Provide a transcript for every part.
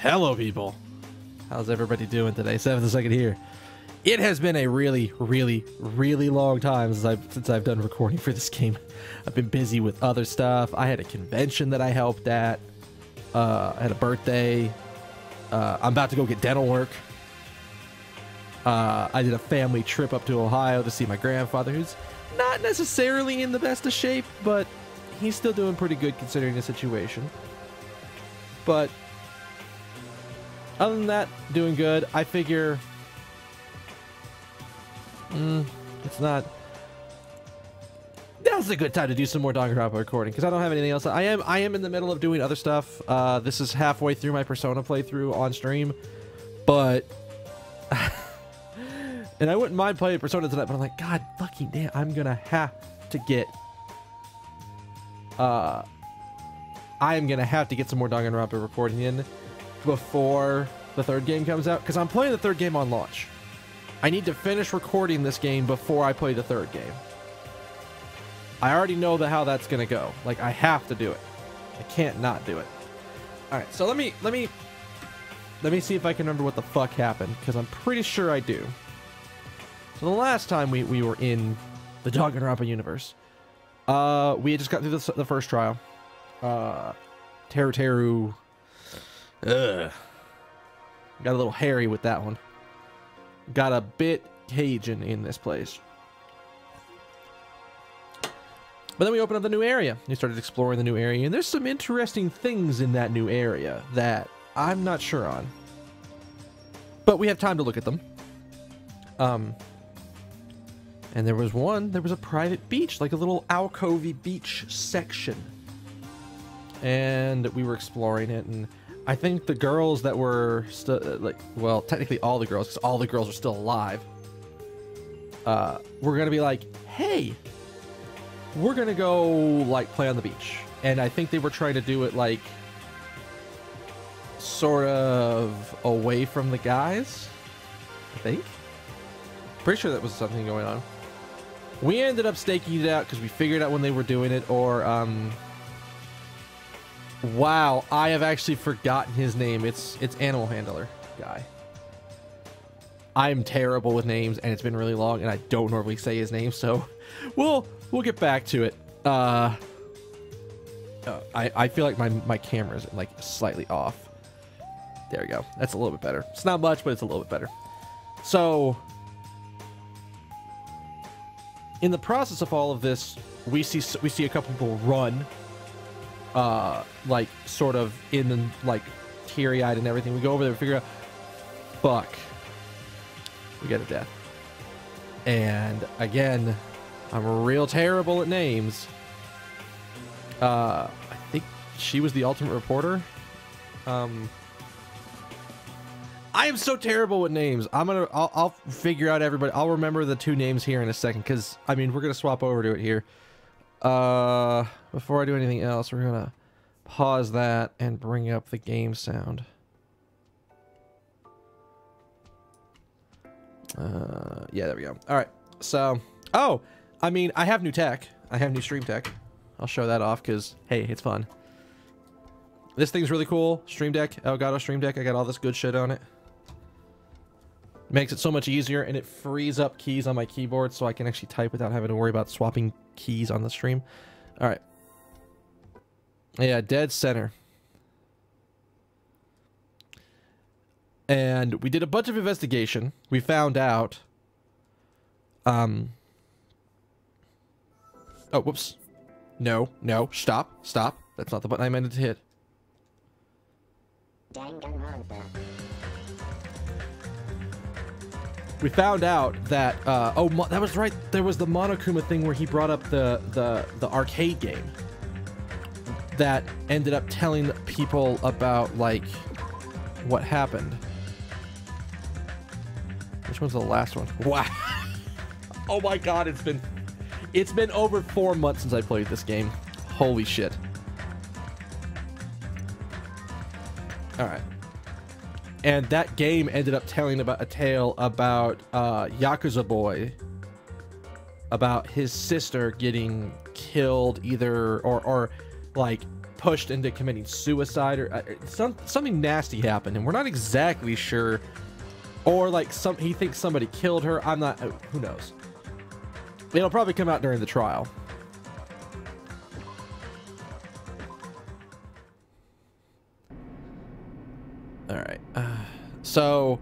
Hello, people. How's everybody doing today? 7th Second here. It has been a really long time since I've done recording for this game. I've been busy with other stuff. I had a convention that I helped at. I had a birthday. I'm about to go get dental work. I did a family trip up to Ohio to see my grandfather, who's not necessarily in the best of shape, but he's still doing pretty good considering the situation. But other than that, doing good. I figure it's not. Now's a good time to do some more Danganronpa recording because I don't have anything else. I am in the middle of doing other stuff. This is halfway through my Persona playthrough on stream, but and I wouldn't mind playing Persona tonight. But I'm like, God fucking damn, I'm gonna have to get. I am gonna have to get some more Danganronpa recording in before the third game comes out because I'm playing the third game on launch. I need to finish recording this game before I play the third game. I already know how that's gonna go. Like, I have to do it. I can't not do it. All right, so let me see if I can remember what the fuck happened because I'm pretty sure I do. So the last time we were in the Danganronpa universe, we had just got through the first trial. Teru. Got a little hairy with that one. Got a bit Cajun in this place. But then we opened up the new area. We started exploring the new area, and there's some interesting things in that new area that I'm not sure on. But we have time to look at them. And there was a private beach, like a little alcovey beach section. And we were exploring it, and I think the girls that were still, well, technically all the girls, because all the girls are still alive, we're gonna be like, hey, we're gonna go, like, play on the beach. And I think they were trying to do it, like, sort of away from the guys, I think. Pretty sure that was something going on. We ended up staking it out because we figured out when they were doing it, or, wow, I have actually forgotten his name. It's Animal Handler guy. I'm terrible with names, and it's been really long, and I don't normally say his name, so we'll get back to it. I feel like my camera is, like, slightly off. There we go. That's a little bit better. It's not much, but it's a little bit better. So in the process of all of this, we see a couple people run, like, sort of in the, like, teary-eyed and everything. We go over there and figure out, fuck, we get a death. And again, I'm real terrible at names. I think she was the ultimate reporter. I am so terrible with names. I'll figure out everybody. I'll remember the two names here in a second, because I mean, we're gonna swap over to it here. Before I do anything else, we're gonna pause that and bring up the game sound. Yeah, there we go. All right. So, oh, I mean, I have new tech. I have new stream tech. I'll show that off because, hey, it's fun. This thing's really cool. Stream Deck, Elgato Stream Deck. I got all this good shit on it. Makes it so much easier, and it frees up keys on my keyboard so I can actually type without having to worry about swapping keys on the stream. All right. Yeah, dead center. And we did a bunch of investigation. We found out... Oh, whoops. No, stop. That's not the button I meant to hit. Danganronpa. We found out that, oh, that was right. There was the Monokuma thing where he brought up the arcade game that ended up telling people about, like, what happened. Which one's the last one? Wow. Oh my God, it's been over 4 months since I played this game. Holy shit. All right. And that game ended up telling about a tale about Yakuza Boy, about his sister getting killed either or like pushed into committing suicide, or something nasty happened, and we're not exactly sure. Or like he thinks somebody killed her. I'm not. Who knows? It'll probably come out during the trial. All right. So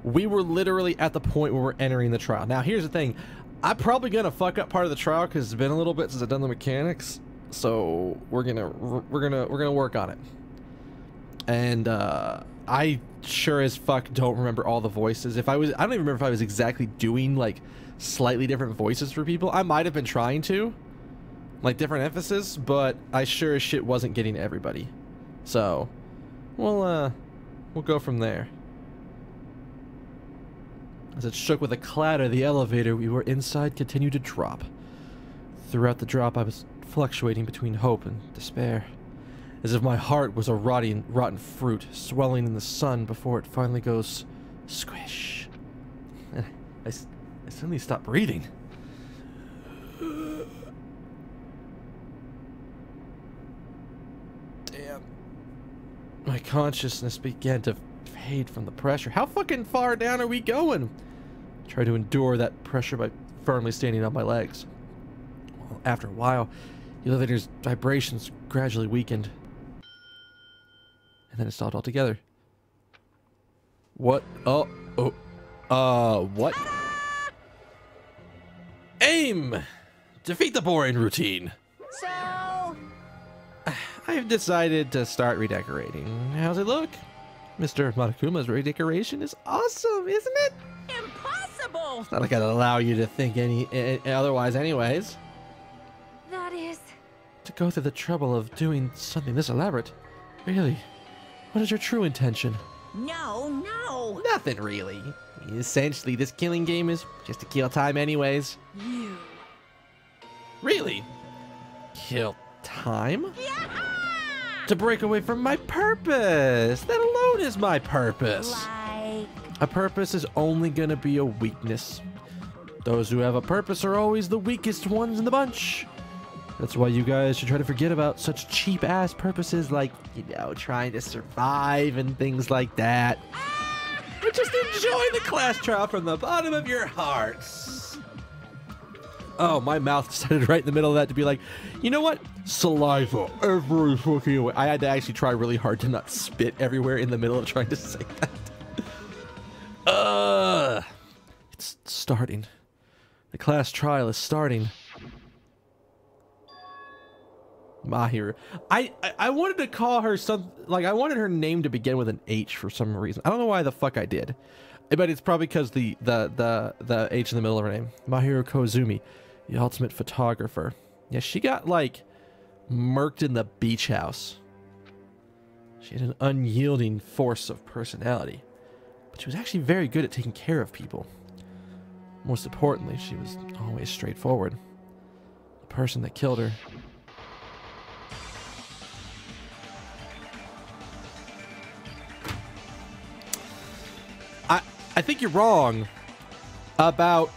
we were literally at the point where we're entering the trial. Now here's the thing. I'm probably gonna fuck up part of the trial because it's been a little bit since I've done the mechanics. So we're gonna work on it. And I sure as fuck don't remember all the voices. I don't even remember if I was exactly doing like slightly different voices for people. I might have been trying to, like different emphasis, but I sure as shit wasn't getting everybody. So we'll go from there. As it shook with a clatter, the elevator we were inside continued to drop. Throughout the drop, I was fluctuating between hope and despair, as if my heart was a rotten fruit, swelling in the sun before it finally goes squish. And I suddenly stopped breathing. Damn. My consciousness began to fade from the pressure. How fucking far down are we going? I tried to endure that pressure by firmly standing on my legs. Well, after a while, the elevator's vibrations gradually weakened. And then it stopped altogether. What? What? Aim! Defeat the boring routine. So... I've decided to start redecorating. How's it look? Mr. Monokuma's redecoration is awesome, isn't it? Impossible! It's not like I'd allow you to think otherwise anyways. That is... To go through the trouble of doing something this elaborate. Really? What is your true intention? No. Nothing really. Essentially, this killing game is just to kill time anyways. You. Really? Kill time? Yeah! To break away from my purpose. That alone is my purpose. Like... A purpose is only gonna be a weakness. Those who have a purpose are always the weakest ones in the bunch. That's why you guys should try to forget about such cheap-ass purposes like, you know, trying to survive and things like that. But just enjoy the class trial from the bottom of your hearts. Oh, my mouth decided right in the middle of that to be like, you know what? Saliva every fucking way. I had to actually try really hard to not spit everywhere in the middle of trying to say that. It's starting. The class trial is starting. Mahir. I wanted to call her I wanted her name to begin with an H for some reason. I don't know why the fuck I did. But it's probably because the H in the middle of her name. Mahiro Kozumi, the ultimate photographer. Yeah, she got like murked in the beach house. She had an unyielding force of personality, but she was actually very good at taking care of people. Most importantly, she was always straightforward. The person that killed her. I think you're wrong about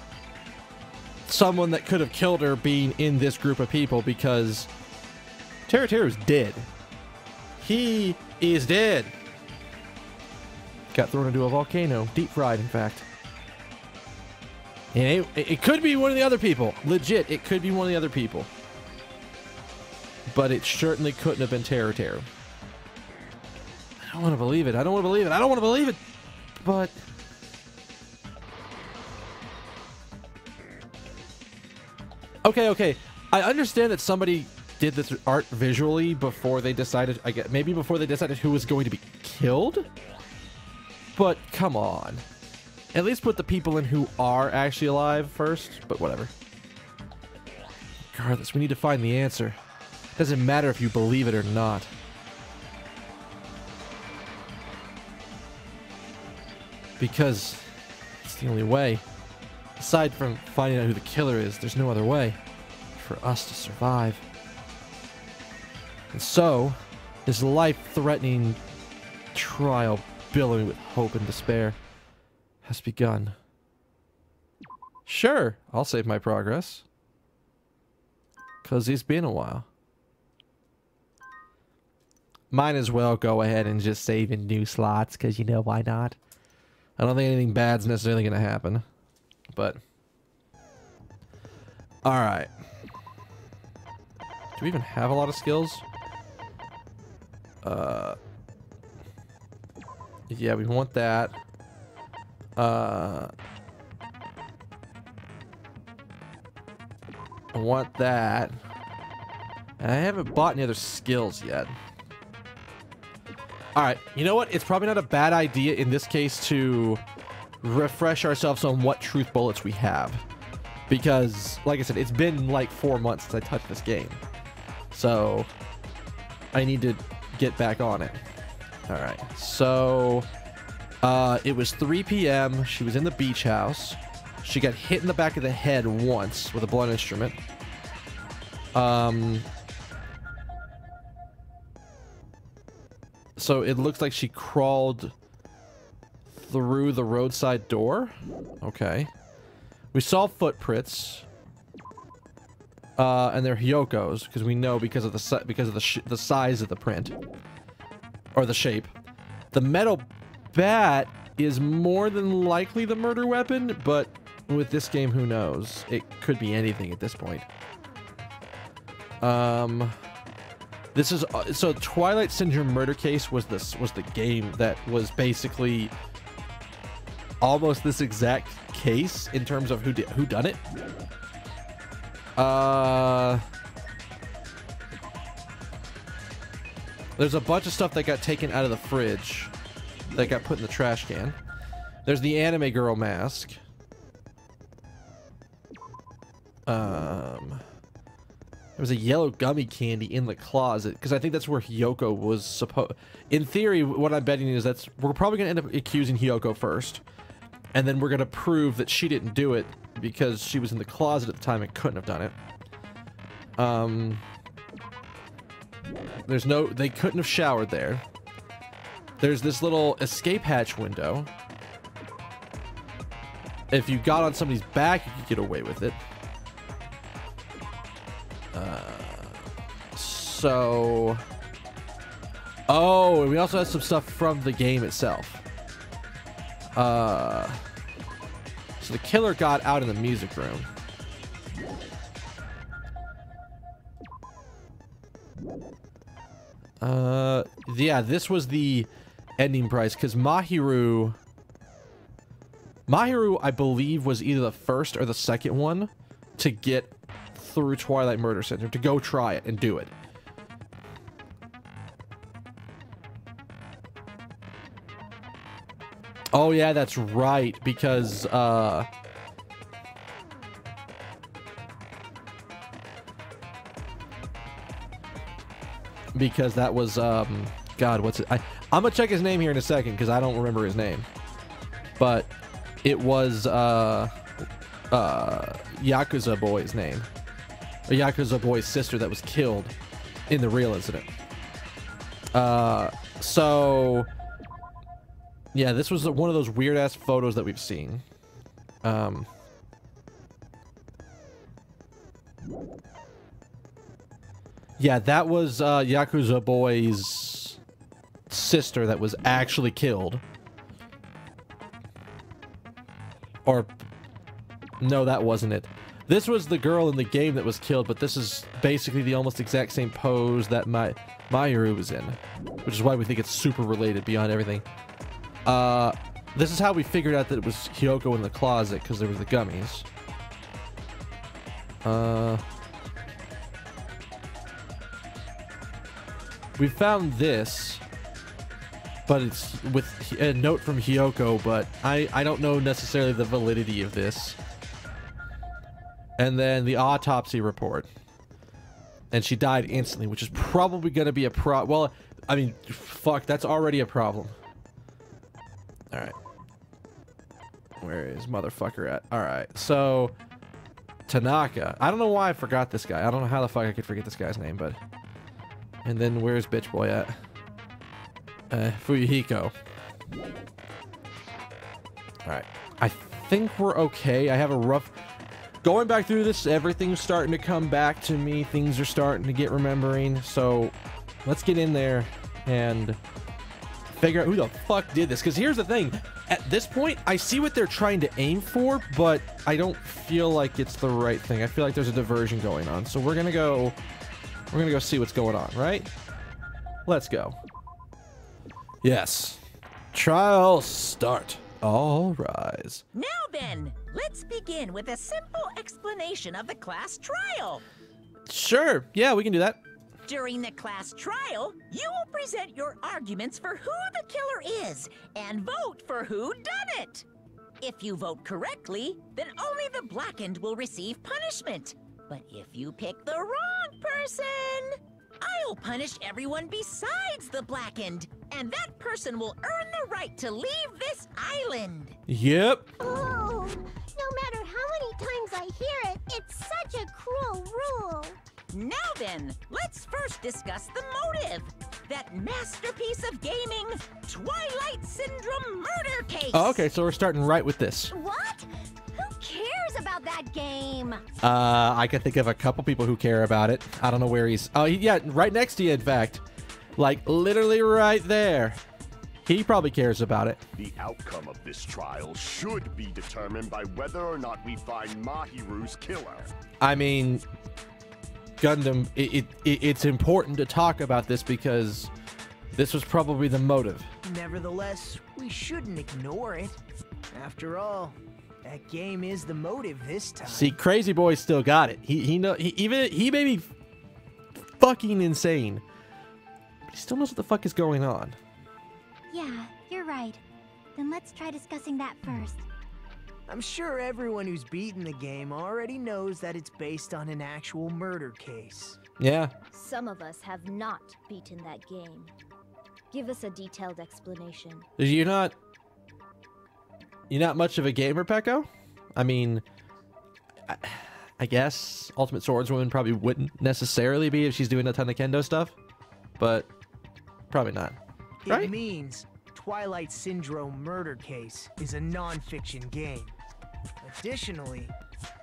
someone that could have killed her being in this group of people, because Teru is dead. He is dead. Got thrown into a volcano. Deep fried, in fact. And it could be one of the other people. Legit, it could be one of the other people. But it certainly couldn't have been Teru. I don't want to believe it. I don't want to believe it. I don't want to believe it. But... Okay. I understand that somebody did this art visually before they decided, maybe before they decided who was going to be killed. But come on. At least put the people in who are actually alive first, but whatever. Regardless, we need to find the answer. Doesn't matter if you believe it or not. Because it's the only way. Aside from finding out who the killer is, there's no other way for us to survive. And so, this life-threatening trial billowing with hope and despair has begun. Sure, I'll save my progress. 'Cause it's been a while. Might as well go ahead and just save in new slots, because you know why not? I don't think anything bad's necessarily going to happen. But... Alright. Do we even have a lot of skills? Yeah, we want that. I want that. And I haven't bought any other skills yet. Alright, you know what? It's probably not a bad idea in this case to refresh ourselves on what truth bullets we have. Because, like I said, it's been like 4 months since I touched this game. So, I need to get back on it. Alright, so... it was 3 p.m. She was in the beach house. She got hit in the back of the head once with a blunt instrument. So it looks like she crawled through the roadside door. Okay. We saw footprints. And they're Hyoko's, because we know because of the size of the print. Or the shape. The metal bat is more than likely the murder weapon, but with this game, who knows? It could be anything at this point. This is so Twilight Syndrome Murder Case was the game that was basically almost this exact case in terms of who done it. There's a bunch of stuff that got taken out of the fridge that got put in the trash can. There's the anime girl mask. There was a yellow gummy candy in the closet because I think that's where Hyoko was supposed. In theory, what I'm betting is we're probably gonna end up accusing Hyoko first, and then we're gonna prove that she didn't do it because she was in the closet at the time and couldn't have done it. They couldn't have showered there. There's this little escape hatch window. If you got on somebody's back, you could get away with it. Oh, and we also have some stuff from the game itself. So the killer got out in the music room. Yeah, this was the ending price, because Mahiru, I believe, was either the first or the second one to get through Twilight Murder Center, to go try it and do it. Oh yeah, that's right, because that was God, what's it? I'm gonna check his name here in a second because I don't remember his name, but it was Yakuza Boy's name, a Yakuza Boy's sister that was killed in the real incident. So yeah, this was one of those weird ass photos that we've seen. Yeah, that was Yakuza Boy's sister that was actually killed. Or no, that wasn't it. This was the girl in the game that was killed, but this is basically the almost exact same pose that Mahiru was in, which is why we think it's super related beyond everything. This is how we figured out that it was Hyoko in the closet, because there was the gummies. We found this, but it's with a note from Hyoko, but I don't know necessarily the validity of this. And then the autopsy report. And she died instantly, which is probably going to be a well, I mean, fuck, that's already a problem. Alright. Where is motherfucker at? Alright, so Tanaka. I don't know why I forgot this guy. I don't know how the fuck I could forget this guy's name, but... And then where's bitch boy at? Fuyuhiko. Alright. I think we're okay. I have a rough... Going back through this, everything's starting to come back to me. Things are starting to get remembering. So, let's get in there and figure out who the fuck did this. Because here's the thing. At this point, I see what they're trying to aim for, but I don't feel like it's the right thing. I feel like there's a diversion going on. So we're gonna go see what's going on, right? Let's go. Yes. Trial start. All rise. Now then, let's begin with a simple explanation of the class trial. Sure. Yeah, we can do that. During the class trial, you will present your arguments for who the killer is and vote for who done it. If you vote correctly, then only the blackened will receive punishment. But if you pick the wrong person, I'll punish everyone besides the blackened, and that person will earn the right to leave this island. Yep. Oh, no matter how many times I hear it, it's such a cruel rule. Now then, let's first discuss the motive. That masterpiece of gaming, Twilight Syndrome murder case. Oh, okay, so we're starting right with this. What? Who cares about that game? I can think of a couple people who care about it. I don't know where he's... Oh, yeah, right next to you, in fact. Like, literally right there. He probably cares about it. The outcome of this trial should be determined by whether or not we find Mahiru's killer. I mean, Gundam, it's important to talk about this because this was probably the motive. Nevertheless, we shouldn't ignore it. After all, that game is the motive this time. See, Crazy Boy still got it. He may be fucking insane, but he still knows what the fuck is going on. Yeah, you're right. Then let's try discussing that first. I'm sure everyone who's beaten the game already knows that it's based on an actual murder case. Yeah. Some of us have not beaten that game. Give us a detailed explanation. You're not much of a gamer, Pecco? I mean, I guess Ultimate Swordswoman probably wouldn't necessarily be if she's doing a ton of kendo stuff, but probably not. Right? It means Twilight Syndrome murder case is a non-fiction game. Additionally,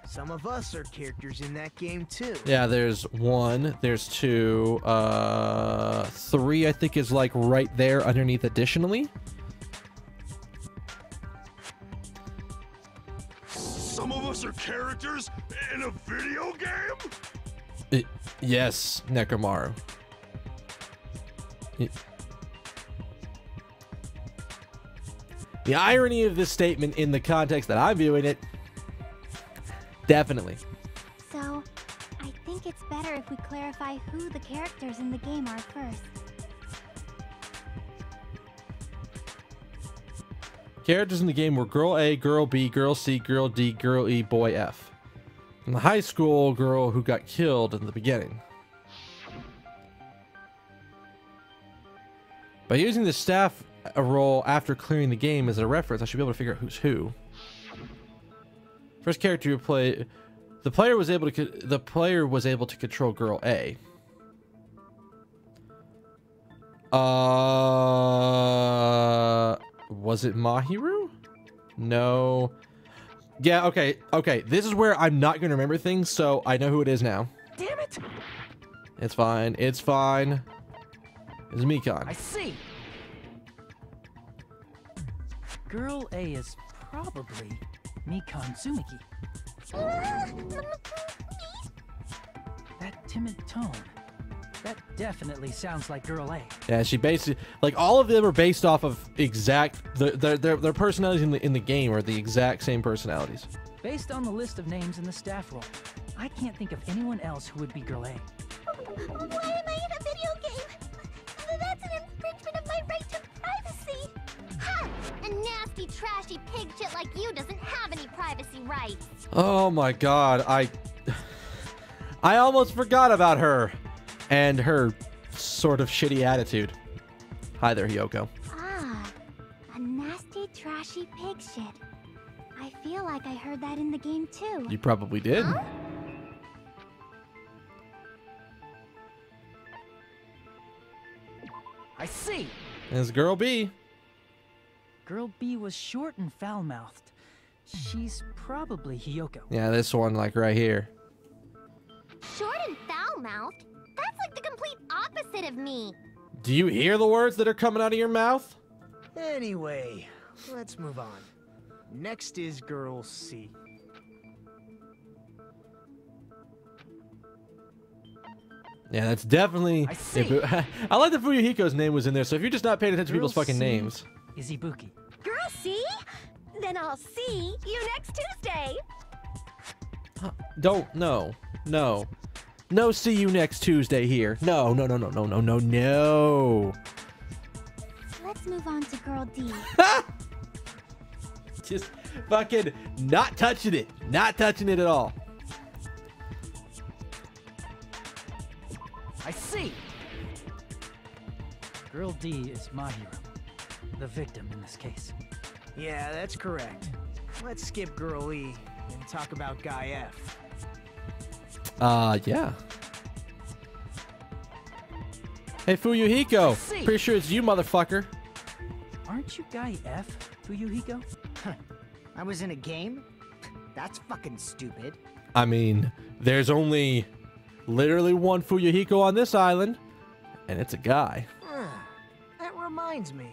some of us are characters in that game too. Yeah, there's 1, there's 2, 3 I think is like right there underneath additionally. Some of us are characters in a video game? Yes, Nekomaru. The irony of this statement in the context that I'm viewing it, definitely. So, I think it's better if we clarify who the characters in the game are first. Characters in the game were Girl A, Girl B, Girl C, Girl D, Girl E, Boy F. And the high school girl who got killed in the beginning. By using the staff role after clearing the game as a reference, I should be able to figure out who's who. First character you play, the player was able to control Girl A. Was it Mahiru? No. Yeah, okay. This is where I'm not going to remember things, so I know who it is now. Damn it! It's fine. It's fine. It's Mikan. I see. Girl A is probably Mikan Tsumiki. That timid tone. That definitely sounds like Girl A. Yeah, she basically, like, all of them are based off of exact their personalities in the game are the exact same personalities. Based on the list of names in the staff roll, I can't think of anyone else who would be Girl A. Why am I in a video game? That's an infringement of my right to privacy. Ha! A nasty, trashy pig shit like you doesn't have any privacy rights. Oh my god, I almost forgot about her and her sort of shitty attitude. Hi there, Hyoko. Ah, a nasty, trashy pig shit. I feel like I heard that in the game too. You probably did. Huh? I see. There's Girl B. Girl B was short and foul-mouthed. She's probably Hyoko. Yeah, this one, like right here. Short and foul-mouthed? That's like the complete opposite of me. Do you hear the words that are coming out of your mouth? Anyway, let's move on. Next is Girl C. Yeah, that's definitely. I see. I like that Fuyuhiko's name was in there. So if you're just not paying attention to people's fucking names, Izubuki. Girl, see? Then I'll see you next Tuesday. don't. No. See you next Tuesday here. No. Let's move on to Girl D. Just fucking not touching it. Not touching it at all. I see. Girl D is my hero. The victim in this case. Yeah, that's correct. Let's skip Girl E and talk about Guy F. Yeah. Hey, Fuyuhiko. See. Pretty sure it's you, motherfucker. Aren't you Guy F, Fuyuhiko? I was in a game? That's fucking stupid. I mean, there's only literally one Fuyuhiko on this island, and it's a guy. That reminds me.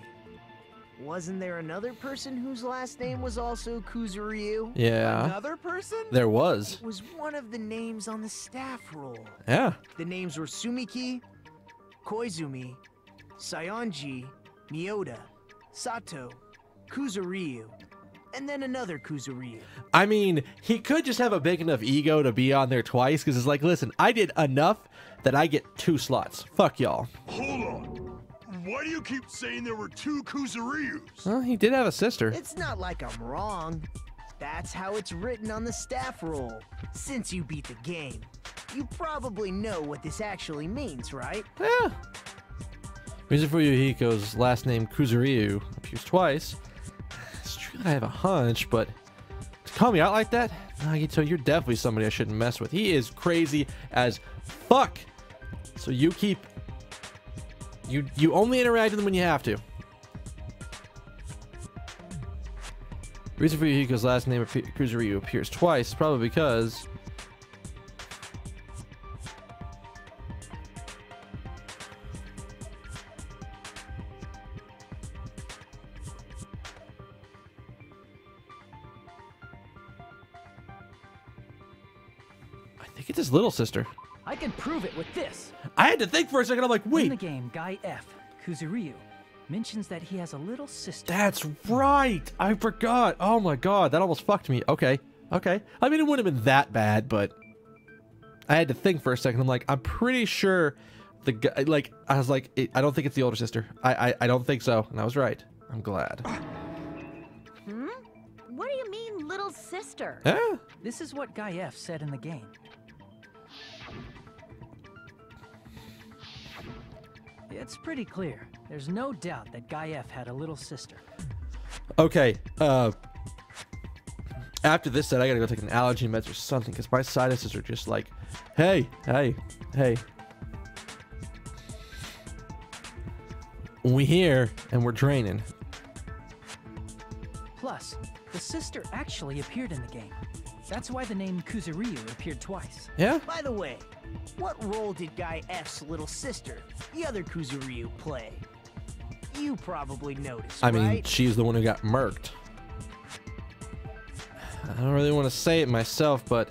Wasn't there another person whose last name was also Kuzuryu? Yeah. Another person? There was. It was one of the names on the staff roll. Yeah. The names were Sumiki, Koizumi, Sayonji, Miyoda, Sato, Kuzuryu, and then another Kuzuryu. I mean, he could just have a big enough ego to be on there twice, because it's like, listen, I did enough that I get 2 slots. Fuck y'all. Hold on. Why do you keep saying there were 2 Kuzuryus? Well, he did have a sister. It's not like I'm wrong. That's how it's written on the staff roll. Since you beat the game, you probably know what this actually means, right? Yeah. Reason for Yuhiko's last name Kuzuryu appears twice. It's true that I have a hunch, but to call me out like that, Nagito, you're definitely somebody I shouldn't mess with. He is crazy as fuck. So you keep... You only interact with him when you have to. Reason for Yuhiko's last name Kuzuryu appears twice, probably because... I think it's his little sister. I can prove it with this. I had to think for a second. I'm like, In wait. the game, Guy F, Kuzuryu, mentions that he has a little sister. That's right. I forgot. Oh my god, that almost fucked me. Okay. I mean, it wouldn't have been that bad, but I had to think for a second. I'm like, I'm pretty sure the guy. Like, I was like, I don't think it's the older sister. I don't think so, and I was right. I'm glad. What do you mean, little sister? Yeah. This is what Guy F said in the game. It's pretty clear. There's no doubt that Guy F had a little sister. Okay. After this set, I gotta go take an allergy meds or something because my sinuses are just like, hey. We here and we're draining. Plus, the sister actually appeared in the game. That's why the name Kuzuryu appeared twice. Yeah. By the way, what role did Guy F's little sister, the other Kuzuryu, play? You probably noticed, I mean, right? she's the one who got murked. I don't really want to say it myself, but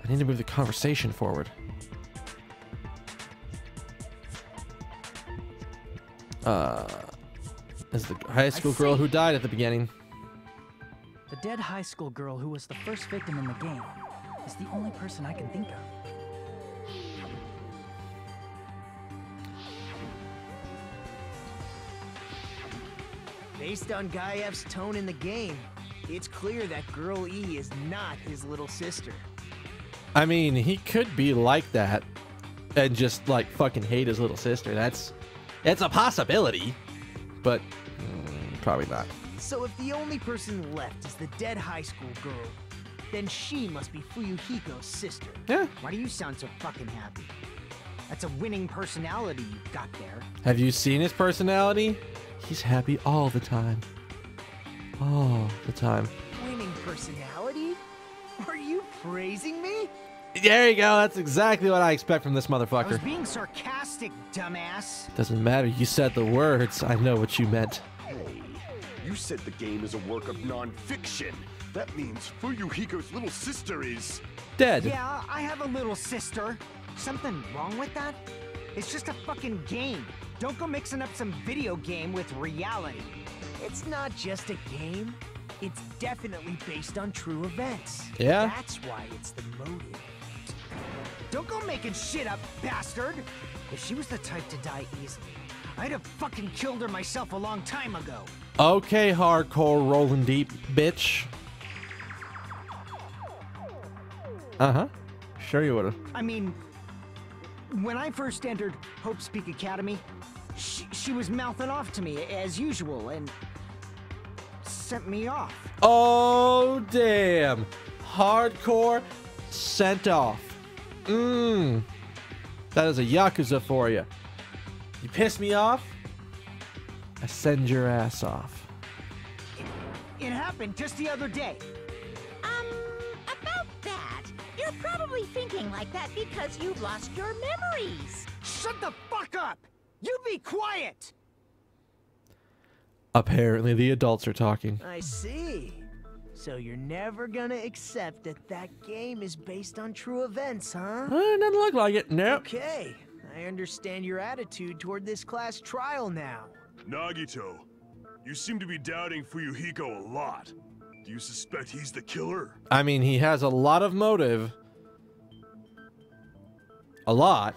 I need to move the conversation forward. As the high school girl who died at the beginning. The dead high school girl who was the first victim in the game is the only person I can think of. Based on Guy F's tone in the game, it's clear that Girl E is not his little sister. I mean, he could be like that and just like fucking hate his little sister. It's a possibility, but probably not. So if the only person left is the dead high school girl, then she must be Fuyuhiko's sister. Yeah. Why do you sound so fucking happy? That's a winning personality you've got there. Have you seen his personality? He's happy all the time. All the time. Winning personality? Are you praising me? There you go. That's exactly what I expect from this I was motherfucker. being sarcastic, dumbass. Doesn't matter. You said the words. I know what you meant. Hey, you said the game is a work of non-fiction. That means Fuyuhiko's little sister is... Dead. Yeah, I have a little sister. Something wrong with that? It's just a fucking game. Don't go mixing up some video game with reality. It's not just a game. It's definitely based on true events. Yeah? That's why it's the motive. Don't go making shit up, bastard! If she was the type to die easily, I'd have fucking killed her myself a long time ago. Okay, hardcore rolling deep, bitch. Uh-huh. Sure you would've. I mean, when I first entered Hope's Peak Academy, she was mouthing off to me as usual and sent me off. Oh, damn. Hardcore sent off. That is a Yakuza for you. You piss me off, I send your ass off. It happened just the other day. About that, you're probably thinking like that because you've lost your memories. Shut the fuck up! You be quiet! Apparently the adults are talking. I see. So you're never gonna accept that that game is based on true events, huh? Doesn't look like it. Nope. Okay, I understand your attitude toward this class trial now. Nagito, you seem to be doubting Fuyuhiko a lot. Do you suspect he's the killer? I mean, he has a lot of motive. A lot.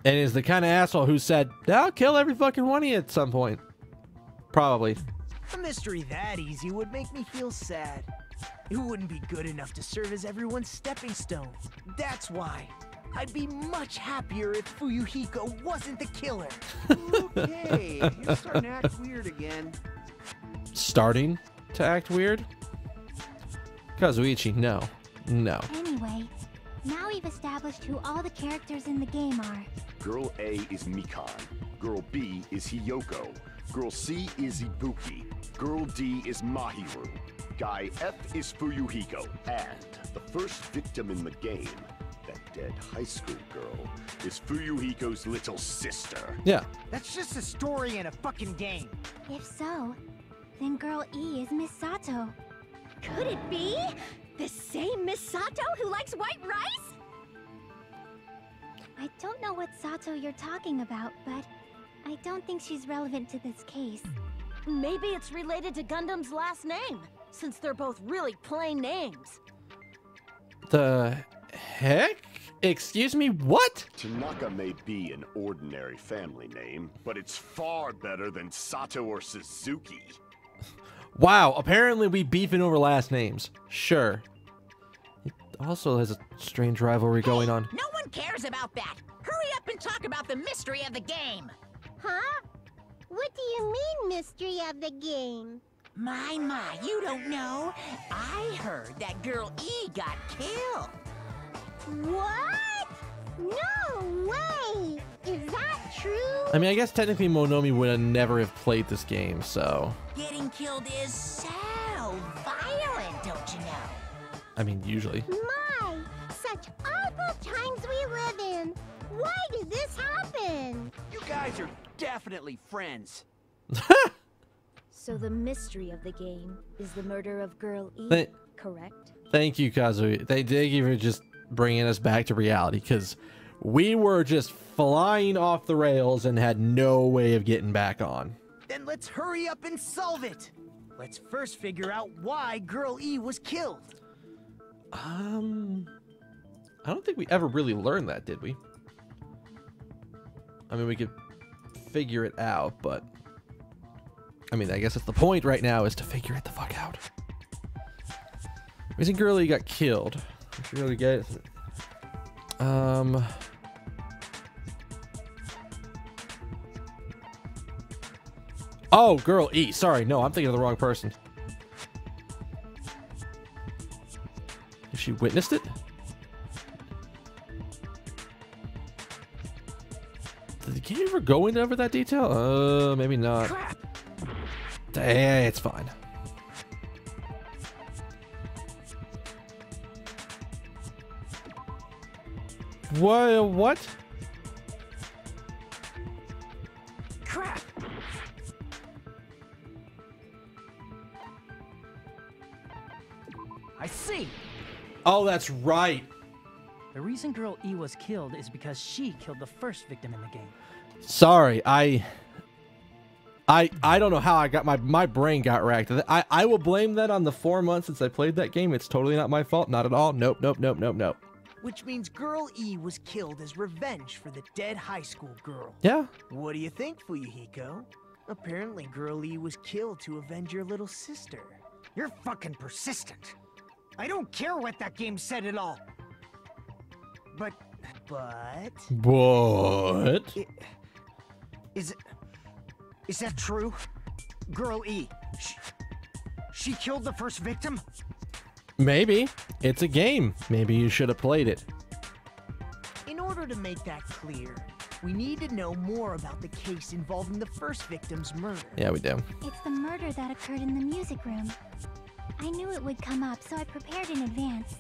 And is the kind of asshole who said, I'll kill every fucking one of you at some point. Probably. A mystery that easy would make me feel sad. It wouldn't be good enough to serve as everyone's stepping stone. That's why. I'd be much happier if Fuyuhiko wasn't the killer. Okay, you're starting to act weird again. Starting to act weird? Kazuichi, no. No. Anyway, now we've established who all the characters in the game are. Girl A is Mikan. Girl B is Hiyoko. Girl C is Ibuki. Girl D is Mahiru. Guy F is Fuyuhiko. And the first victim in the game, that dead high school girl, is Fuyuhiko's little sister. Yeah. That's just a story in a fucking game. If so, then Girl E is Miss Sato. Could it be? The same Miss Sato who likes white rice? I don't know what Sato you're talking about, but I don't think she's relevant to this case. Maybe it's related to Gundam's last name, since they're both really plain names. The heck? Excuse me, what? Tanaka may be an ordinary family name, but it's far better than Sato or Suzuki. Wow, apparently we beefing over last names. Sure. It also has a strange rivalry going on. No one cares about that. Hurry up and talk about the mystery of the game. Huh? What do you mean, mystery of the game? My, you don't know. I heard that Girl E got killed. What? No way! Is that true? I mean, I guess technically Monomi would have never have played this game, so... Getting killed is so violent, don't you know? I mean, usually. My, such awful times we live in. Why did this happen? You guys are definitely friends. So the mystery of the game is the murder of Girl E, Th- correct? Thank you, Kazui. Thank you for just bringing us back to reality, because we were just flying off the rails and had no way of getting back on. Then let's hurry up and solve it. Let's first figure out why Girl E was killed. I don't think we ever really learned that, did we? I mean, we could figure it out, but... I mean, I guess that's the point right now, is to figure it the fuck out. Reason Girl E got killed. If you really get it. Oh, Girl E. Sorry, no, I'm thinking of the wrong person. If she witnessed it? Did the game ever go into ever that detail? Maybe not. Crap! Hey, it's fine. What? Crap! I see! Oh, that's right. The reason Girl E was killed is because she killed the first victim in the game. Sorry, I don't know how I got my brain got racked. I will blame that on the 4 months since I played that game. It's totally not my fault. Not at all. Nope. Which means Girl E was killed as revenge for the dead high school girl. Yeah. What do you think, Fuyuhiko? Apparently Girl E was killed to avenge your little sister. You're fucking persistent. I don't care what that game said at all. But What? Is that true? Girl E, she killed the first victim? Maybe. It's a game. Maybe you should have played it. In order to make that clear, we need to know more about the case involving the first victim's murder. Yeah, we do. It's the murder that occurred in the music room. I knew it would come up, so I prepared in advance.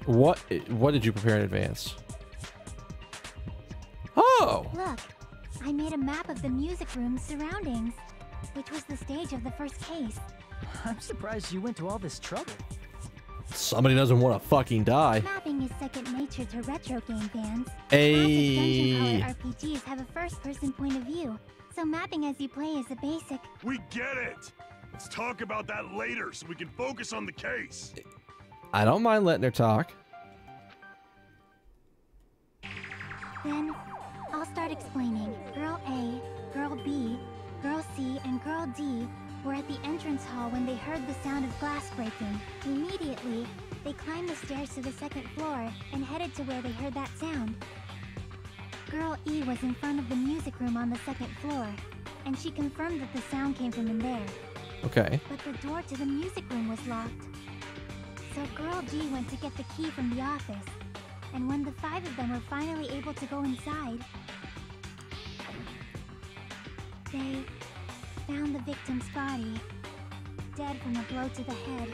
What did you prepare in advance? Oh! Look, I made a map of the music room's surroundings, which was the stage of the first case. I'm surprised you went to all this trouble. Somebody doesn't want to fucking die. Mapping is second nature to retro game fans. Hey. Classic dungeon crawler RPGs have a first-person point of view, so mapping as you play is a basic. We get it! Let's talk about that later so we can focus on the case. I don't mind letting her talk. Then, I'll start explaining. Girl A, Girl B, Girl C, and Girl D were at the entrance hall when they heard the sound of glass breaking. Immediately, they climbed the stairs to the second floor and headed to where they heard that sound. Girl E was in front of the music room on the second floor, and she confirmed that the sound came from in there. Okay. But the door to the music room was locked. So Girl D went to get the key from the office, and when the 5 of them were finally able to go inside, they found the victim's body, dead from a blow to the head.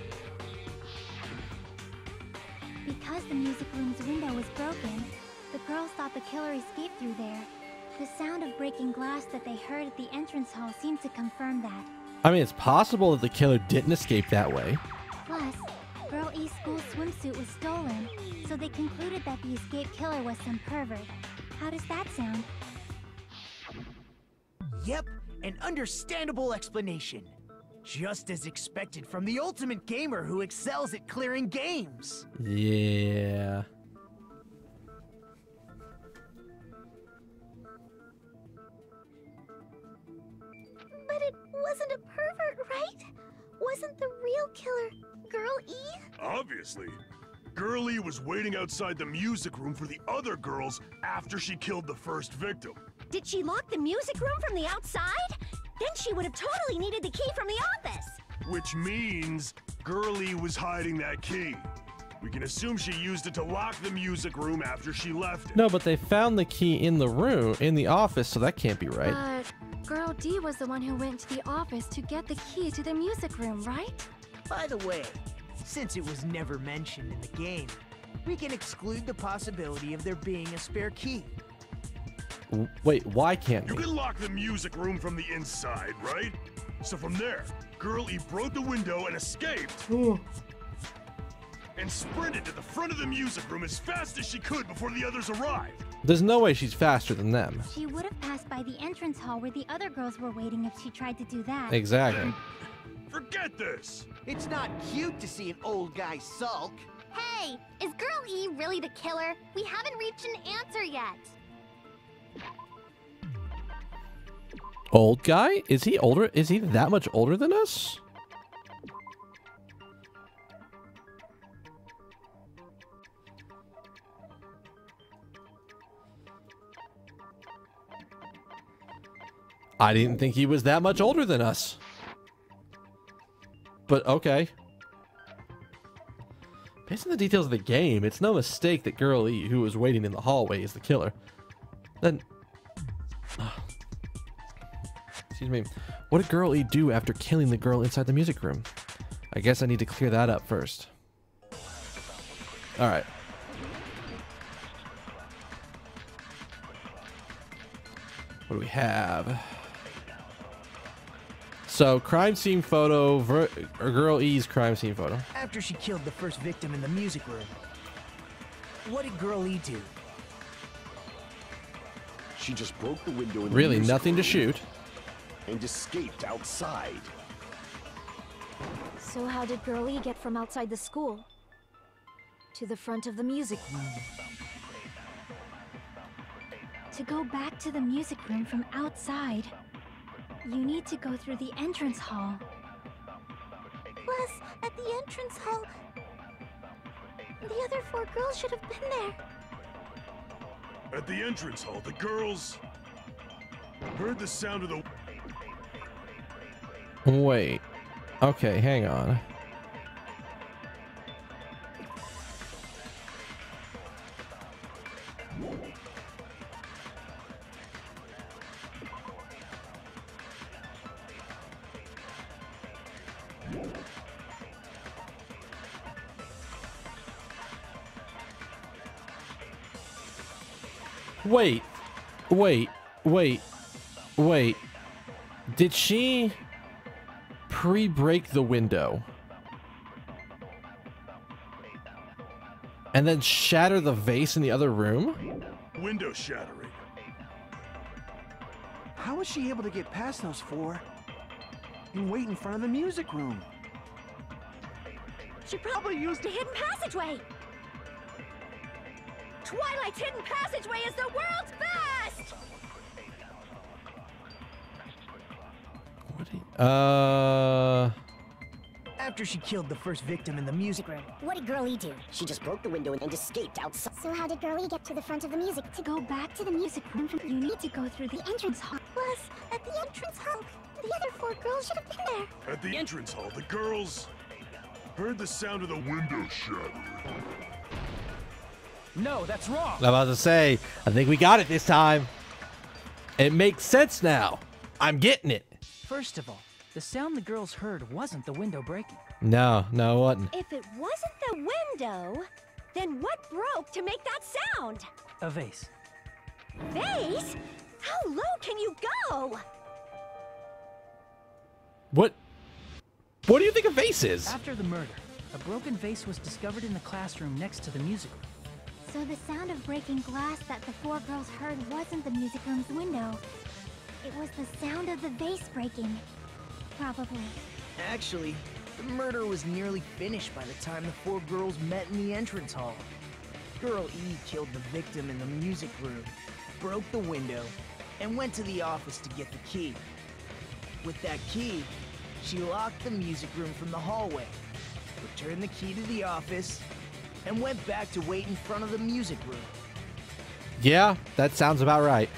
Because the music room's window was broken, the girls thought the killer escaped through there. The sound of breaking glass that they heard at the entrance hall seemed to confirm that. I mean, it's possible that the killer didn't escape that way. Plus, Girl E's school swimsuit was stolen, so they concluded that the escaped killer was some pervert. How does that sound? Yep, an understandable explanation. Just as expected from the ultimate gamer who excels at clearing games. Yeah. But it wasn't a pervert, right? Wasn't the real killer Girl E? Obviously. Girlie was waiting outside the music room for the other girls after she killed the first victim. Did she lock the music room from the outside? Then she would have totally needed the key from the office. Which means Girlie was hiding that key. We can assume she used it to lock the music room after she left it. No, but they found the key in the room, in the office, so that can't be right. But Girl D was the one who went to the office to get the key to the music room, right? By the way, since it was never mentioned in the game, we can exclude the possibility of there being a spare key. Wait, why can't You we? can lock the music room from the inside, right? So from there, Girlie broke the window and escaped. And sprinted to the front of the music room as fast as she could before the others arrived. There's no way she's faster than them. She would have passed by the entrance hall where the other girls were waiting if she tried to do that. Exactly. Forget this! It's not cute to see an old guy sulk. Hey, is Girl E really the killer? We haven't reached an answer yet. Old guy? Is he older? Is he that much older than us? I didn't think he was that much older than us. But okay. Based on the details of the game, it's no mistake that Girl E, who was waiting in the hallway, is the killer. Then... Excuse me. What did Girl E do after killing the girl inside the music room? I guess I need to clear that up first. Alright. What do we have? So, crime scene photo, or Girl E's crime scene photo. After she killed the first victim in the music room, what did Girl E do? She just broke the window in the Really, music nothing to room shoot. and escaped outside. So how did Girl E get from outside the school to the front of the music room? To go back to the music room from outside, you need to go through the entrance hall. Plus, at the entrance hall, the other 4 girls should have been there. At the entrance hall, the girls heard the sound of the... Wait. Okay, hang on. Wait. Did she pre-break the window and then shatter the vase in the other room? Window shattering. How was she able to get past those 4 and wait in front of the music room? She probably used a hidden passageway. Twilight's hidden passageway is the world's best! After she killed the first victim in the music room, what did Girl E do? She just broke the window and escaped outside. So how did Girl E get to the front of the music? To go back to the music room, you need to go through the entrance hall. Plus, at the entrance hall, the other 4 girls should have been there. At the entrance hall, the girls heard the sound of the window shattering. No, that's wrong. I'm about to say, I think we got it this time. It makes sense now. I'm getting it. First of all, the sound the girls heard wasn't the window breaking. No, it wasn't. If it wasn't the window, then what broke to make that sound? A vase. Vase? How low can you go? What do you think a vase is? After the murder, a broken vase was discovered in the classroom next to the music room. So the sound of breaking glass that the 4 girls heard wasn't the music room's window. It was the sound of the vase breaking. Probably. actually, the murder was nearly finished by the time the 4 girls met in the entrance hall. Girl E killed the victim in the music room, broke the window, and went to the office to get the key. With that key, she locked the music room from the hallway, returned the key to the office, and went back to wait in front of the music room. Yeah, that sounds about right.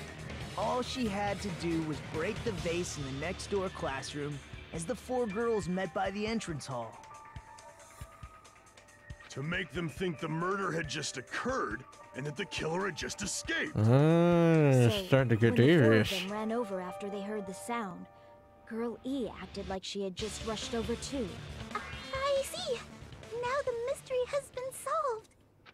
All she had to do was break the vase in the next door classroom as the 4 girls met by the entrance hall. To make them think the murder had just occurred and that the killer had just escaped. Starting to get when the 4 of serious. them ran over after they heard the sound, Girl E acted like she had just rushed over too. I see. Now the mystery has been solved.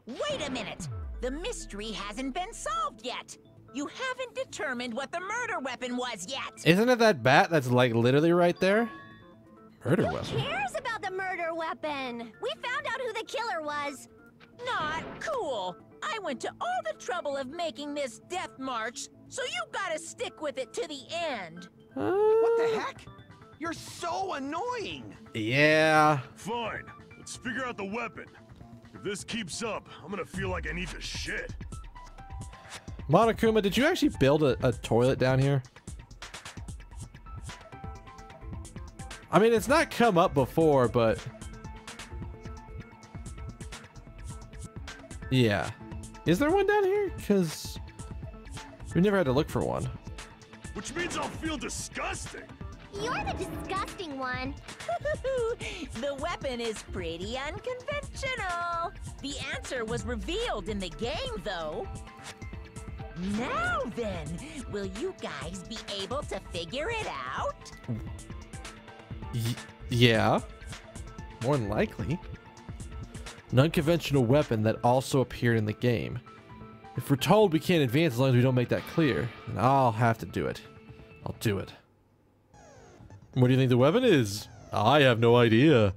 Wait a minute! The mystery hasn't been solved yet! You haven't determined what the murder weapon was yet! Isn't it that bat that's like literally right there? Murder weapon. Cares about the murder weapon? We found out who the killer was. Not cool! I went to all the trouble of making this death march, so you gotta stick with it to the end! What the heck? You're so annoying! Yeah. Fine. Let's figure out the weapon. If this keeps up, I'm gonna feel like I need to shit. Monokuma, did you actually build a toilet down here? I mean, it's not come up before, but... yeah. Is there one down here? Because we never had to look for one. Which means I'll feel disgusting. You're the disgusting one. The weapon is pretty unconventional. The answer was revealed in the game, though. Now then, will you guys be able to figure it out? Yeah. More than likely. An unconventional weapon that also appeared in the game. If we're told we can't advance as long as we don't make that clear, then I'll have to do it. I'll do it. What do you think the weapon is? I have no idea.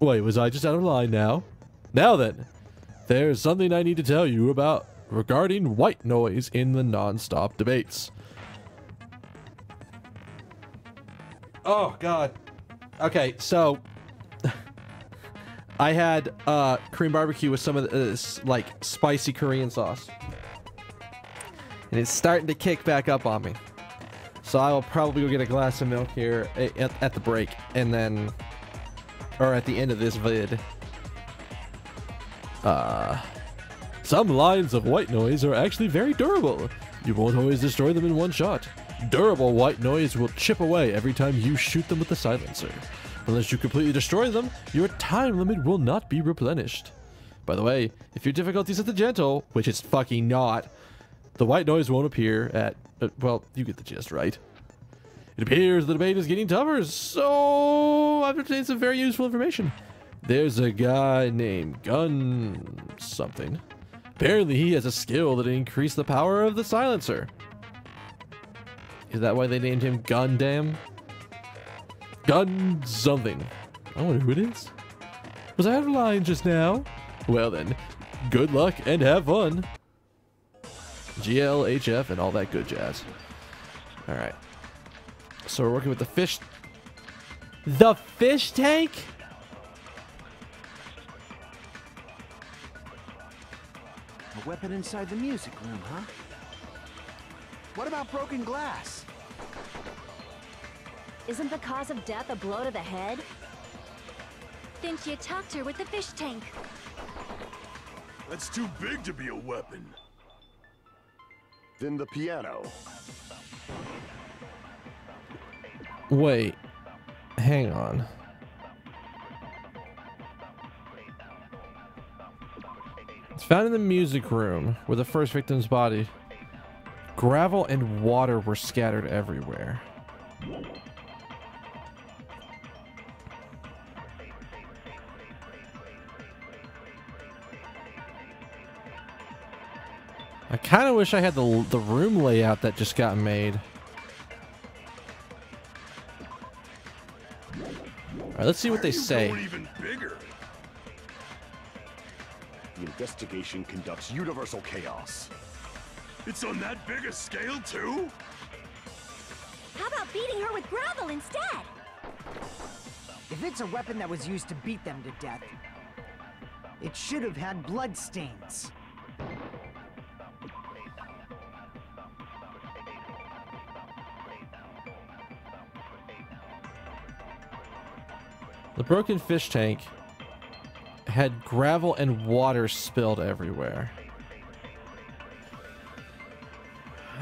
Wait, was I just out of line now? Now then, there's something I need to tell you about regarding white noise in the non-stop debates. Oh, God. Okay, so I had Korean barbecue with some of this like spicy Korean sauce, and it's starting to kick back up on me. So I will probably go get a glass of milk here at the break, and then, or at the end of this vid. Some lines of white noise are actually very durable. You won't always destroy them in one shot. Durable white noise will chip away every time you shoot them with the silencer. Unless you completely destroy them, your time limit will not be replenished. By the way, if your difficulty is at the gentle, which it's fucking not, the white noise won't appear at... well, you get the gist, right? It appears the debate is getting tougher, so I've obtained some very useful information. There's a guy named Gun something. Apparently he has a skill that increased the power of the silencer. Is that why they named him Gundam? Gun something. I wonder who it is. Was I out of line just now? Well then, good luck and have fun. GL, HF, and all that good jazz. Alright. So we're working with the fish... The fish tank? A weapon inside the music room, huh? What about broken glass? Isn't the cause of death a blow to the head? Then she attacked her with the fish tank. That's too big to be a weapon. Then the piano. Wait. Hang on. It's found in the music room where the first victim's body. Gravel and water were scattered everywhere. I kind of wish I had the room layout that just got made. All right, let's see what they say. Even bigger. The investigation conducts universal chaos. It's on that big a scale too? How about beating her with gravel instead? If it's a weapon that was used to beat them to death, it should have had blood stains. The broken fish tank had gravel and water spilled everywhere.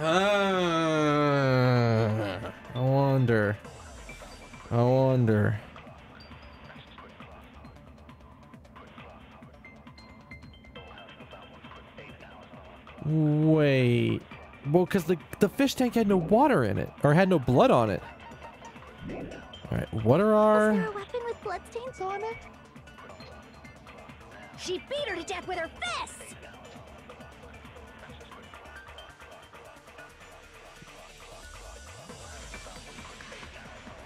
I wonder. Wait. Well, because the fish tank had no water in it, or had no blood on it. Alright, what are our... Was there a weapon with bloodstains on it? She beat her to death with her fists!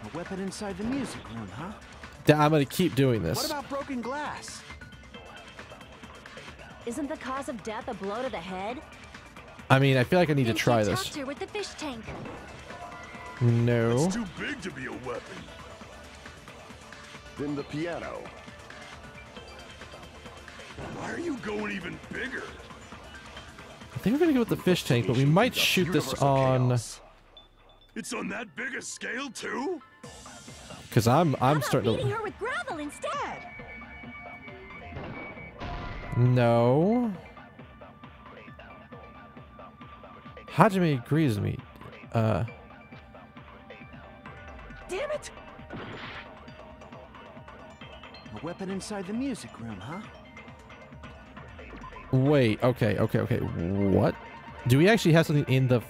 A weapon inside the music room, huh? I'm gonna keep doing this. What about broken glass? Isn't the cause of death a blow to the head? I mean, I feel like I need to try She this. attacked her with the fish tank. No. It's too big to be a weapon. Then the piano. Why are you going even bigger? I think we're gonna go with the fish tank, but we might shoot this on... It's on that big a scale too? Because I'm How starting about beating to... her with gravel instead? No. Hajime agrees with me. Damn it! A weapon inside the music room, huh? Wait, okay. What? Do we actually have something in the...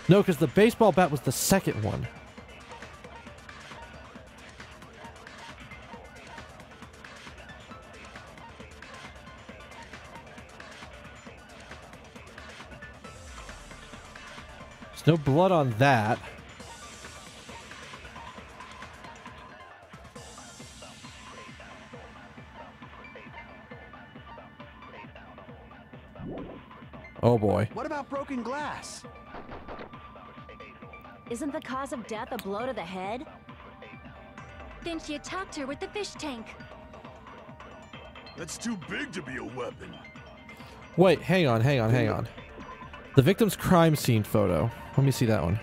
No, because the baseball bat was the second one. There's no blood on that. Oh boy. What about broken glass? Isn't the cause of death a blow to the head? Then she attacked her with the fish tank. That's too big to be a weapon. Wait, hang on. The victim's crime scene photo. Let me see that one.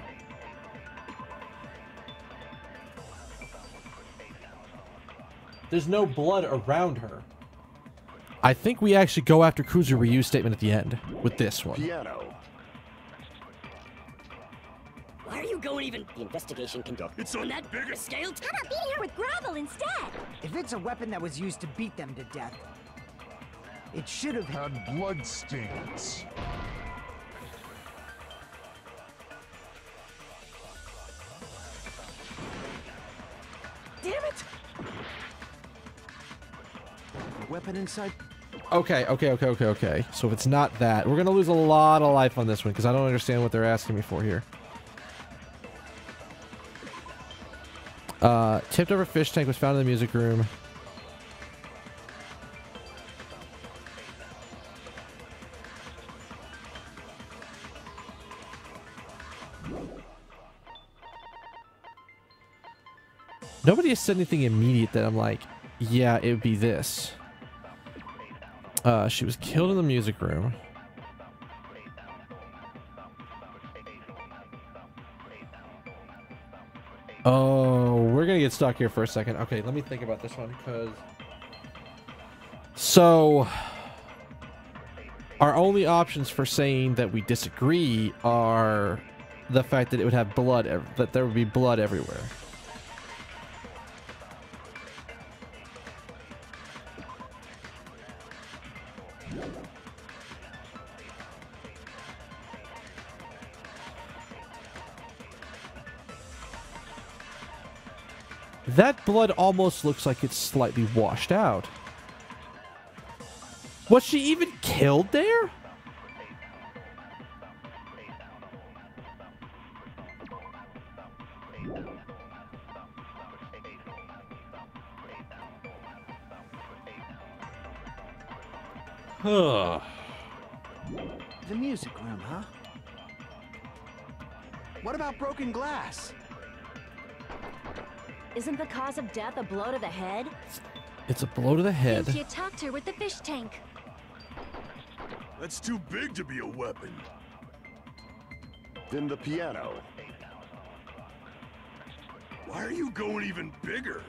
There's no blood around her. I think we actually go after Cruiser reuse statement at the end with this one. Piano. Why are you going even? The investigation conducted. It's on that bigger scale. How about beating her with gravel instead? If it's a weapon that was used to beat them to death, it should have had blood stains. Damn it! A weapon inside. Okay. So if it's not that, we're gonna lose a lot of life on this one because I don't understand what they're asking me for here. Tipped over fish tank was found in the music room. Nobody has said anything immediate that I'm like, yeah, it would be this. She was killed in the music room. Oh, we're gonna get stuck here for a second. Okay, let me think about this one because... So... Our only options for saying that we disagree are the fact that it would have blood, that there would be blood everywhere. That blood almost looks like it's slightly washed out. Was she even killed there? Huh. The music room, huh? What about broken glass? Isn't the cause of death a blow to the head? It's a blow to the head. Then she attacked her with the fish tank. That's too big to be a weapon. Then the piano. Why are you going even bigger?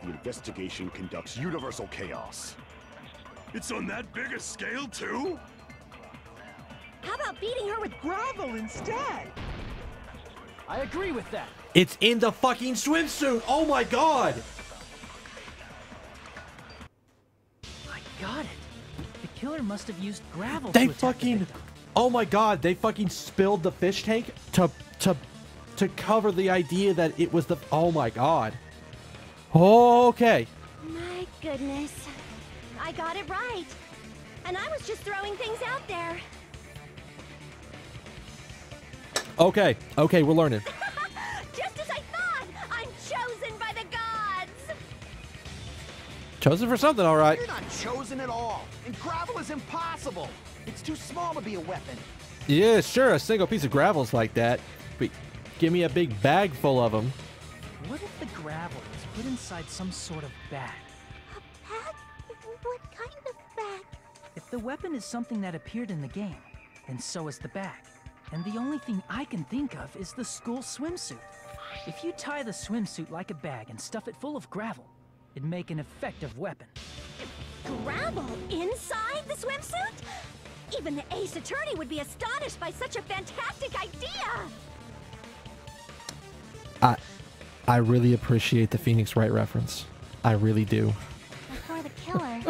The investigation conducts universal chaos. It's on that big a scale, too? How about beating her with gravel instead? I agree with that. It's in the fucking swimsuit. Oh my god. I got it. The killer must have used gravel. They to attack fucking... the victim. Oh my god, they fucking spilled the fish tank to cover the idea that it was the... Oh my god. Okay. My goodness. I got it right. And I was just throwing things out there. Okay, we're learning. Just as I thought! I'm chosen by the gods! Chosen for something, all right. You're not chosen at all. And gravel is impossible. It's too small to be a weapon. Yeah, sure, a single piece of gravel's like that. But give me a big bag full of them. What if the gravel was put inside some sort of bag? A bag? What kind of bag? If the weapon is something that appeared in the game, then so is the bag. And the only thing I can think of is the school swimsuit. If you tie the swimsuit like a bag and stuff it full of gravel, it'd make an effective weapon. Gravel inside the swimsuit? Even the ace attorney would be astonished by such a fantastic idea! I really appreciate the Phoenix Wright reference. I really do. But for the killer,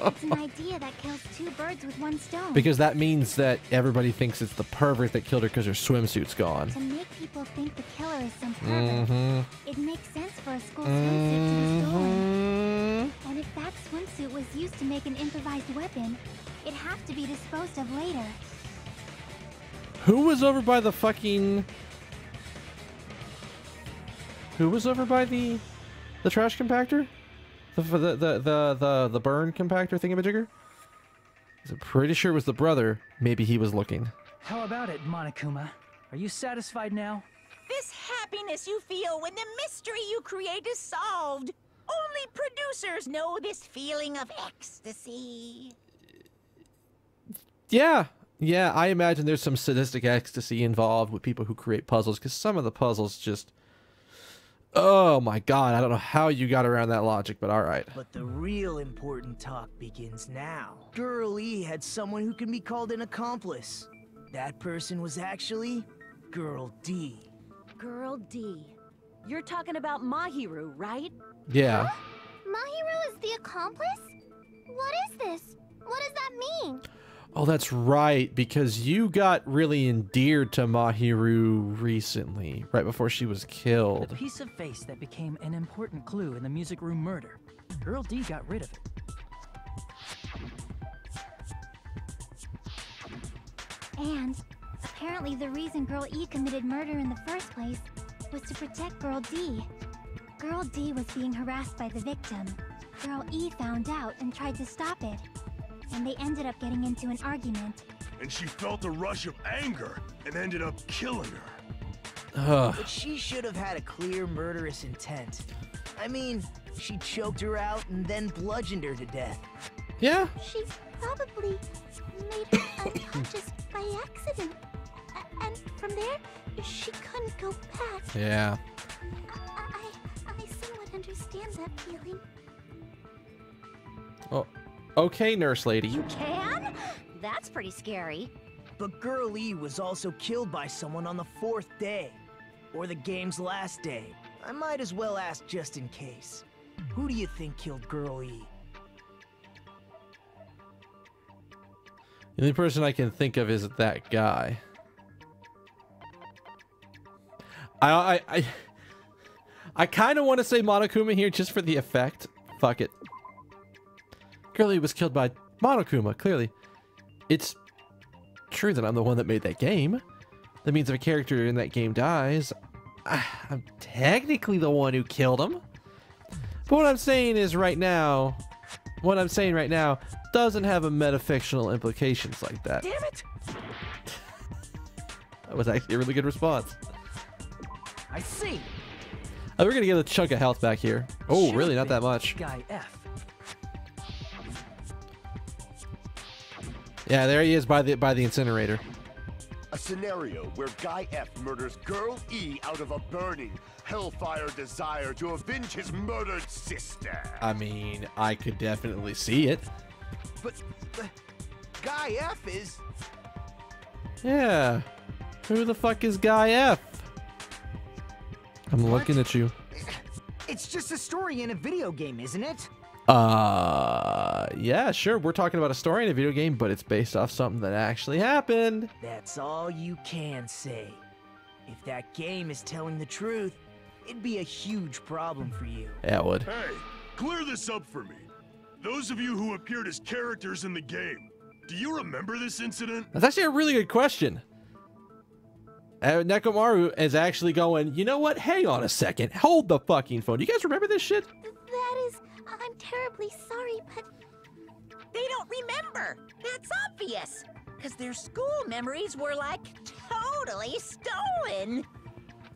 it's an idea that kills two birds with one stone. Because that means that everybody thinks it's the pervert that killed her because her swimsuit's gone. To make people think the killer is some pervert, it makes sense for a school swimsuit to be stolen. And if that swimsuit was used to make an improvised weapon, it'd have to be disposed of later. Who was over by the fucking... Who was over by the trash compactor? The burn compactor thingamajigger? I'm pretty sure it was the brother. Maybe he was looking. How about it, Monokuma? Are you satisfied now? This happiness you feel when the mystery you create is solved. Only producers know this feeling of ecstasy. Yeah. Yeah, I imagine there's some sadistic ecstasy involved with people who create puzzles, because some of the puzzles just... Oh my god, I don't know how you got around that logic, but alright. But the real important talk begins now. Girl E had someone who can be called an accomplice. That person was actually Girl D. Girl D. You're talking about Mahiru, right? Yeah. Huh? Mahiru is the accomplice? What is this? What does that mean? Oh, that's right, because you got really endeared to Mahiru recently, right before she was killed. The piece of face that became an important clue in the music room murder. Girl D got rid of it. And apparently the reason Girl E committed murder in the first place was to protect Girl D. Girl D was being harassed by the victim. Girl E found out and tried to stop it. And they ended up getting into an argument. And she felt a rush of anger and ended up killing her. Ugh. But she should have had a clear murderous intent. I mean, she choked her out and then bludgeoned her to death. Yeah. She probably made her unconscious by accident. And from there, she couldn't go back. Yeah. I somewhat understand that feeling. Oh, okay, nurse lady. You can? That's pretty scary. But Girl E was also killed by someone on the 4th day. Or the game's last day. I might as well ask just in case. Who do you think killed Girl E? The only person I can think of is that guy. I kind of want to say Monokuma here just for the effect. Fuck it. Girlie was killed by Monokuma, clearly. It's true that I'm the one that made that game. That means if a character in that game dies, I'm technically the one who killed him. But what I'm saying is right now, doesn't have a metafictional implications like that. Damn it! That was actually a really good response. I see. Oh, we're gonna get a chunk of health back here. Oh, Should've really? Not that been much. Guy F. Yeah, there he is by the incinerator. A scenario where Guy F murders Girl E out of a burning, hellfire desire to avenge his murdered sister. I mean, I could definitely see it. But Guy F is... Yeah. Who the fuck is Guy F? I'm looking at you. It's just a story in a video game, isn't it? Yeah, sure. We're talking about a story in a video game, but it's based off something that actually happened. That's all you can say. If that game is telling the truth, it'd be a huge problem for you. Yeah, it would. Hey, clear this up for me. Those of you who appeared as characters in the game, do you remember this incident? That's actually a really good question. Nekomaru is actually going, you know what? Hang on a second. Hold the fucking phone. Do you guys remember this shit? That is... I'm terribly sorry, but... They don't remember. That's obvious. Because their school memories were, like, totally stolen.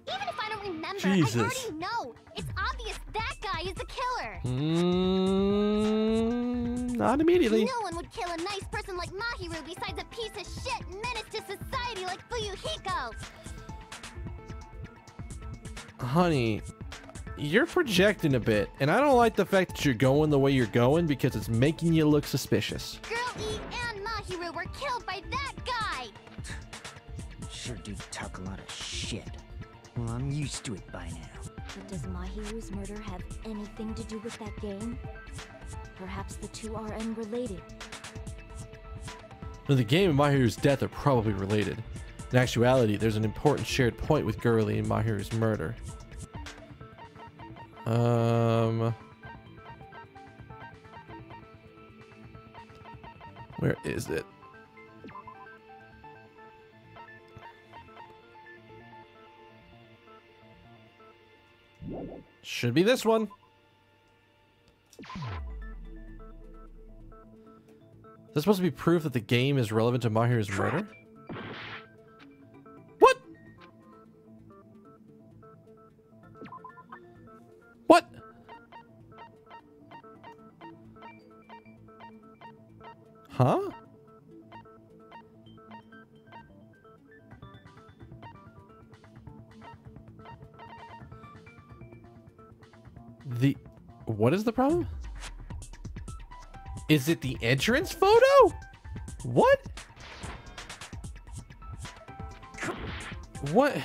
Even if I don't remember, Jesus. I already know. It's obvious that guy is the killer. Not immediately. No one would kill a nice person like Mahiru besides a piece of shit menace to society like Fuyuhiko. Honey, you're projecting a bit, and I don't like the fact that you're going the way you're going because it's making you look suspicious. Girl E and Mahiru were killed by that guy. Sure do talk a lot of shit. Well, I'm used to it by now. But does Mahiru's murder have anything to do with that game? Perhaps the two are unrelated. No, the game and Mahiru's death are probably related. In actuality, there's an important shared point with Girlie and Mahiru's murder. Where is it? Should be this one. Is this supposed to be proof that the game is relevant to Mahiru's murder? What? What? Huh? What is the problem? Is it the entrance photo? What? What?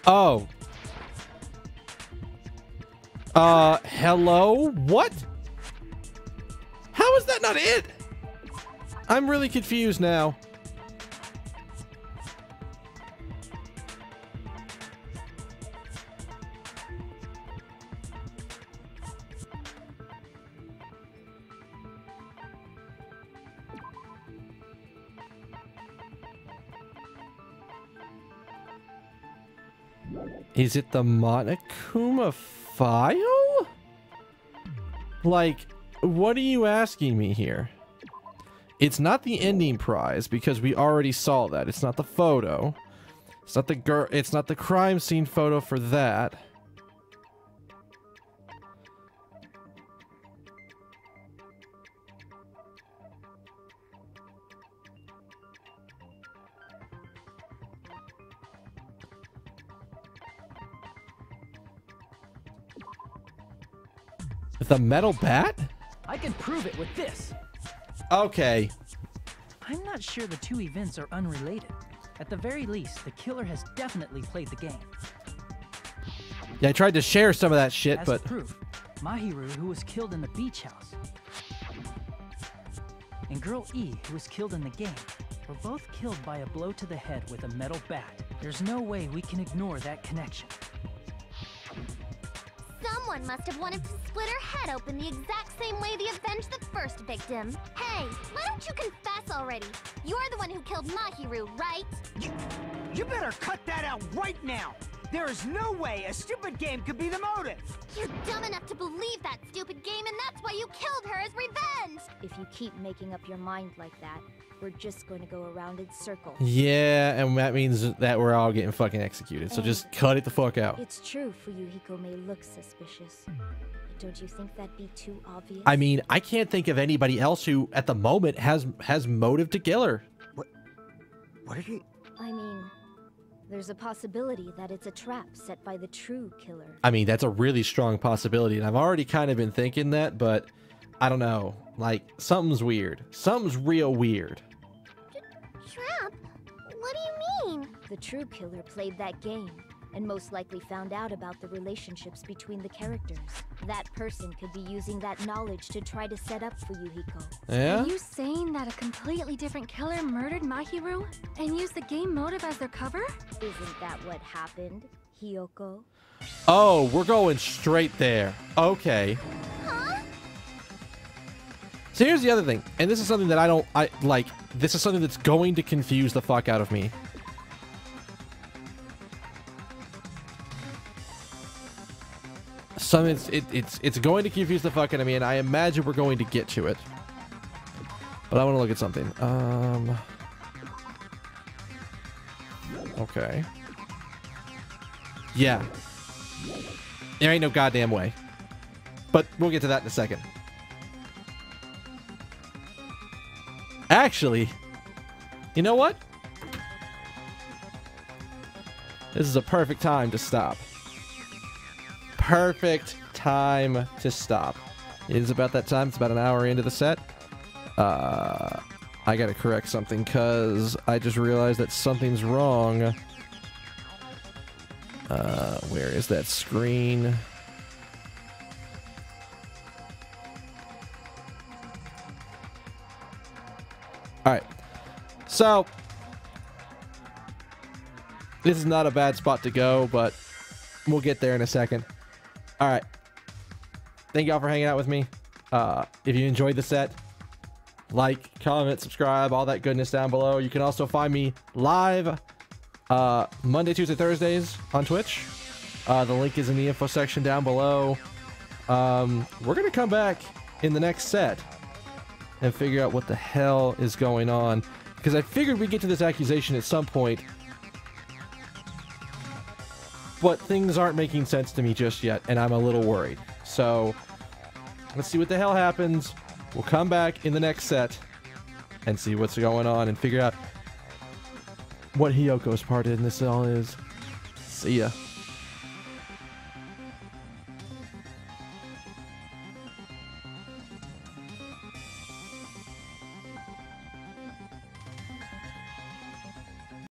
Oh. Hello? What? How is that not it? I'm really confused now. Is it the Monokuma file? Like, what are you asking me here? It's not the ending prize because we already saw that. It's not the photo. It's not the girl. It's not the crime scene photo for that. The metal bat? I can prove it with this. Okay. I'm not sure the two events are unrelated. At the very least, the killer has definitely played the game. Yeah, I tried to share some of that shit, As but... proof, Mahiru, who was killed in the beach house, and Girl E, who was killed in the game, were both killed by a blow to the head with a metal bat. There's no way we can ignore that connection. Someone must have wanted to split her head open the exact same way they avenged the first victim. Hey, why don't you confess already? You're the one who killed Mahiru, right? You better cut that out right now! There is no way a stupid game could be the motive! You're dumb enough to believe that stupid game, and that's why you killed her as revenge! If you keep making up your mind like that, we're just going to go around in circles. Yeah, and that means that we're all getting fucking executed. So just cut it the fuck out. It's true Fuyuhiko may look suspicious. But don't you think that'd be too obvious? I mean, I can't think of anybody else who, at the moment, has motive to kill her. What are you... I mean, there's a possibility that it's a trap set by the true killer. I mean, that's a really strong possibility, and I've already kind of been thinking that, but I don't know. Like, something's weird. Something's real weird. Trap? What do you mean? The true killer played that game, and most likely found out about the relationships between the characters. That person could be using that knowledge to try to set up Fuyuhiko. Yeah? Are you saying that a completely different killer murdered Mahiru and used the game motive as their cover? Isn't that what happened, Hiyoko? Oh, we're going straight there. Okay. Huh? So here's the other thing, and this is something that this is something that's going to confuse the fuck out of me. It's going to confuse the fuck out of me, and I imagine we're going to get to it. But I want to look at something. Okay. Yeah. There ain't no goddamn way. But we'll get to that in a second. Actually, you know what? This is a perfect time to stop. Perfect time to stop. It is about that time. It's about an hour into the set. I gotta correct something because I just realized that something's wrong. Where is that screen? Alright. So, this is not a bad spot to go, but we'll get there in a second. Alright. Thank y'all for hanging out with me. If you enjoyed the set, like, comment, subscribe, all that goodness down below. You can also find me live Monday, Tuesday, Thursdays on Twitch. The link is in the info section down below. We're gonna come back in the next set and figure out what the hell is going on, because I figured we'd get to this accusation at some point, but things aren't making sense to me just yet, and I'm a little worried. So let's see what the hell happens. We'll come back in the next set and see what's going on and figure out what Hiyoko's part in this all is. See ya.